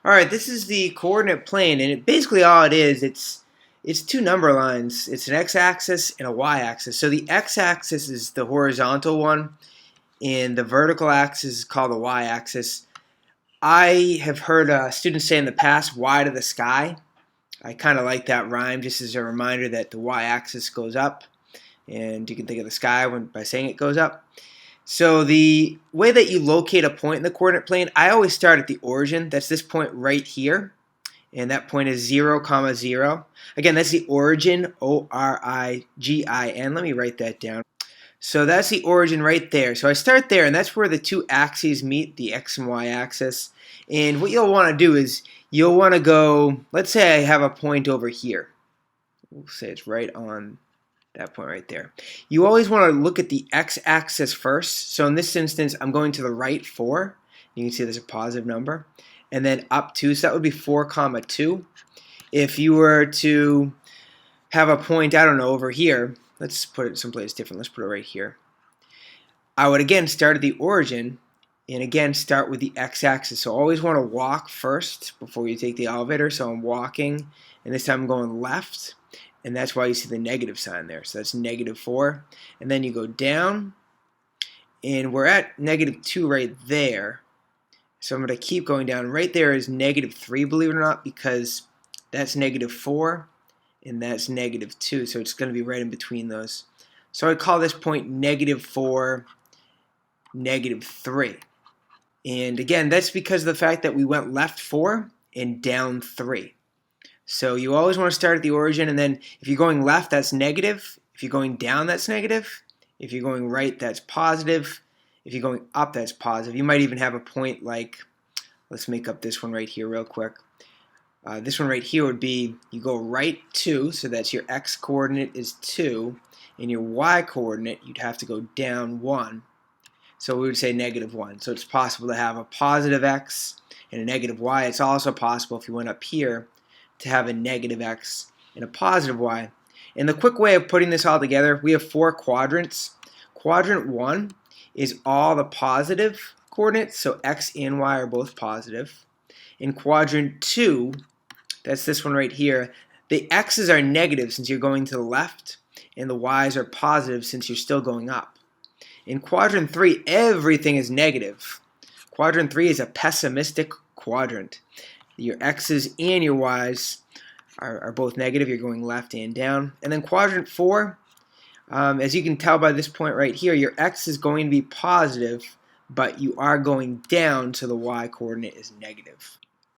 All right, this is the coordinate plane, and basically all it is, it's two number lines. It's an x-axis and a y-axis. So the x-axis is the horizontal one, and the vertical axis is called the y-axis. I have heard students say in the past, "Y to the sky." I kind of like that rhyme, just as a reminder that the y-axis goes up, and you can think of the sky by saying it goes up. So the way that you locate a point in the coordinate plane, I always start at the origin. That's this point right here. And that point is 0, comma 0. Again, that's the origin, O-R-I-G-I-N. Let me write that down. So that's the origin right there. So I start there, and that's where the two axes meet, the x and y axis. And what you'll want to do is you'll want to go, let's say I have a point over here. We'll say it's right on that point right there. You always want to look at the x-axis first. So in this instance, I'm going to the right 4. You can see there's a positive number. And then up 2, so that would be 4, comma 2. If you were to have a point, I don't know, over here, let's put it someplace different. Let's put it right here. I would again start at the origin and again start with the x-axis. So always want to walk first before you take the elevator. So I'm walking, and this time I'm going left. And that's why you see the negative sign there. So that's -4. And then you go down, and we're at -2 right there. So I'm going to keep going down. Right there is -3, believe it or not, because that's -4, and that's -2. So it's going to be right in between those. So I call this point -4, -3. And again, that's because of the fact that we went left 4 and down 3. So you always want to start at the origin, and then if you're going left, that's negative. If you're going down, that's negative. If you're going right, that's positive. If you're going up, that's positive. You might even have a point like, let's make up this one right here real quick. This one right here would be, you go right 2, so that's your x coordinate is 2, and your y coordinate, you'd have to go down 1. So we would say -1. So it's possible to have a positive x and a negative y. It's also possible if you went up here to have a negative x and a positive y. And the quick way of putting this all together, we have 4 quadrants. Quadrant 1 is all the positive coordinates, so x and y are both positive. In quadrant 2, that's this one right here, the x's are negative since you're going to the left, and the y's are positive since you're still going up. In quadrant 3, everything is negative. Quadrant 3 is a pessimistic quadrant. Your x's and your y's are both negative. You're going left and down. And then quadrant 4, as you can tell by this point right here, your x is going to be positive, but you are going down, so the y coordinate is negative.